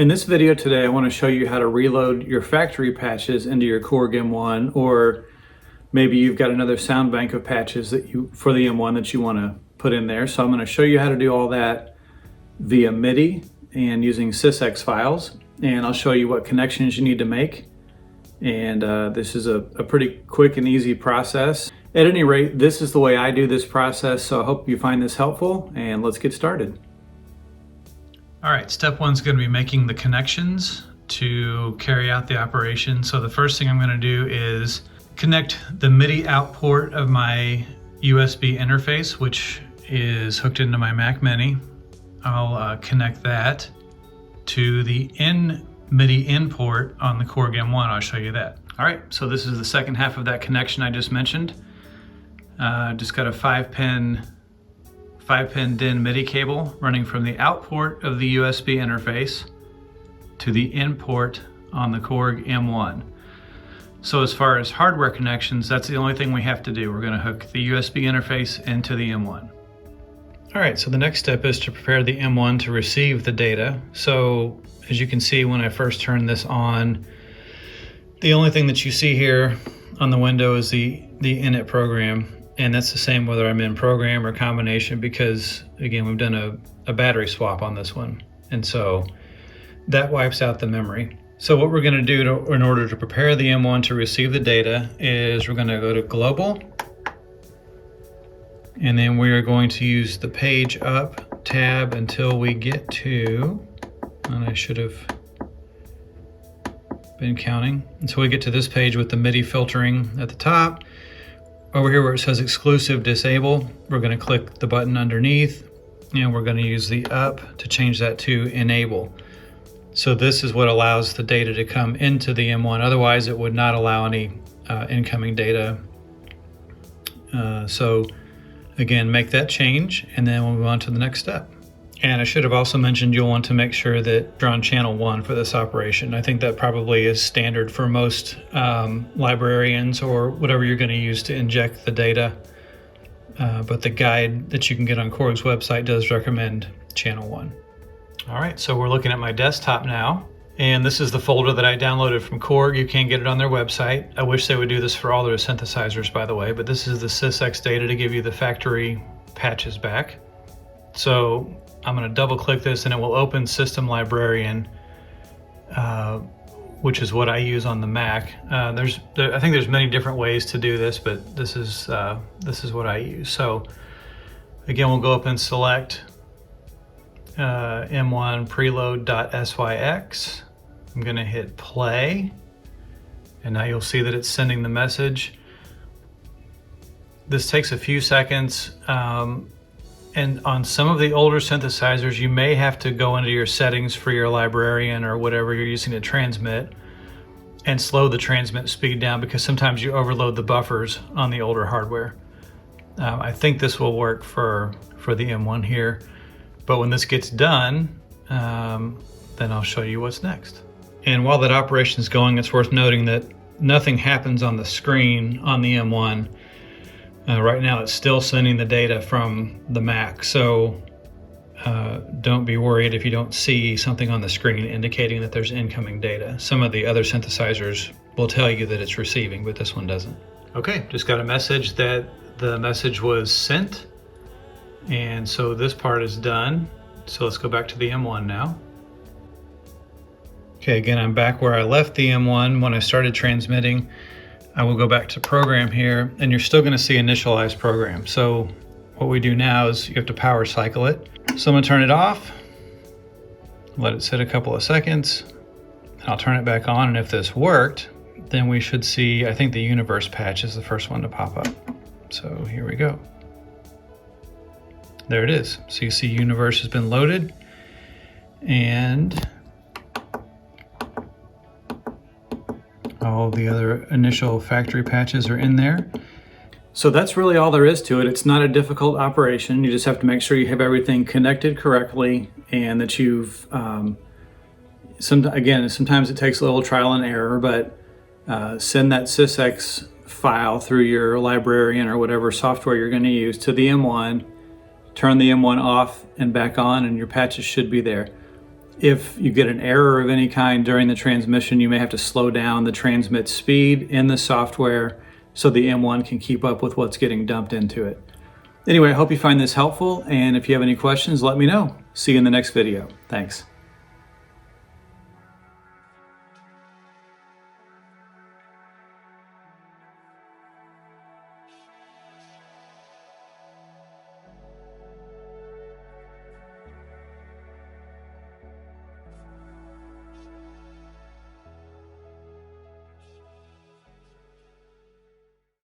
In this video today, I want to show you how to reload your factory patches into your KORG M1, or maybe you've got another sound bank of patches for the M1 that you want to put in there. So I'm going to show you how to do all that via MIDI and using Sysex files, and I'll show you what connections you need to make. And this is a pretty quick and easy process. At any rate, this is the way I do this process, so I hope you find this helpful, and let's get started. All right, step one is going to be making the connections to carry out the operation. So the first thing I'm going to do is connect the MIDI out port of my USB interface, which is hooked into my Mac Mini. I'll connect that to the MIDI in port on the KORG M1. I'll show you that. All right, so this is the second half of that connection I just mentioned. Just got a 5-pin DIN MIDI cable running from the out port of the USB interface to the in port on the KORG M1. So as far as hardware connections, that's the only thing we have to do. We're going to hook the USB interface into the M1. All right, so the next step is to prepare the M1 to receive the data. So as you can see, when I first turn this on, the only thing that you see here on the window is the init program. And that's the same whether I'm in program or combination, because again, we've done a battery swap on this one. And so that wipes out the memory. So what we're gonna do in order to prepare the M1 to receive the data is we're gonna go to Global, and then we are going to use the Page Up tab until we get to, and I should have been counting, until we get to this page with the MIDI filtering at the top. Over here where it says Exclusive Disable, we're going to click the button underneath, and we're going to use the up to change that to Enable. So this is what allows the data to come into the M1. Otherwise, it would not allow any incoming data. So again, make that change, and then we'll move on to the next step. And I should have also mentioned you'll want to make sure that you're on channel 1 for this operation. I think that probably is standard for most librarians or whatever you're going to use to inject the data. But the guide that you can get on KORG's website does recommend channel 1. All right, so we're looking at my desktop now. And this is the folder that I downloaded from KORG. You can get it on their website. I wish they would do this for all their synthesizers, by the way, but this is the Sysex data to give you the factory patches back. So I'm going to double click this and it will open System Librarian, which is what I use on the Mac. I think there's many different ways to do this, but this is what I use. So again, we'll go up and select M1 preload.syx. I'm going to hit play, and now you'll see that it's sending the message. This takes a few seconds. And on some of the older synthesizers, you may have to go into your settings for your librarian or whatever you're using to transmit and slow the transmit speed down, because sometimes you overload the buffers on the older hardware. I think this will work for the M1 here, but when this gets done, then I'll show you what's next. And while that operation is going, it's worth noting that nothing happens on the screen on the M1. Right now it's still sending the data from the Mac, so don't be worried if you don't see something on the screen indicating that there's incoming data. Some of the other synthesizers will tell you that it's receiving, but this one doesn't. Okay, just got a message that the message was sent, and so this part is done. So let's go back to the M1 now. Okay, again, I'm back where I left the M1 when I started transmitting. I will go back to program here, and you're still going to see initialize program. So what we do now is you have to power cycle it. So I'm going to turn it off, let it sit a couple of seconds, and I'll turn it back on. And if this worked, then we should see, I think the universe patch is the first one to pop up. So here we go. There it is. So you see universe has been loaded, and all the other initial factory patches are in there. So that's really all there is to it. It's not a difficult operation. You just have to make sure you have everything connected correctly, and that you've, sometimes it takes a little trial and error, but send that Sysex file through your librarian or whatever software you're going to use to the M1, turn the M1 off and back on, and your patches should be there. If you get an error of any kind during the transmission, you may have to slow down the transmit speed in the software so the M1 can keep up with what's getting dumped into it. Anyway, I hope you find this helpful, and if you have any questions, let me know. See you in the next video. Thanks.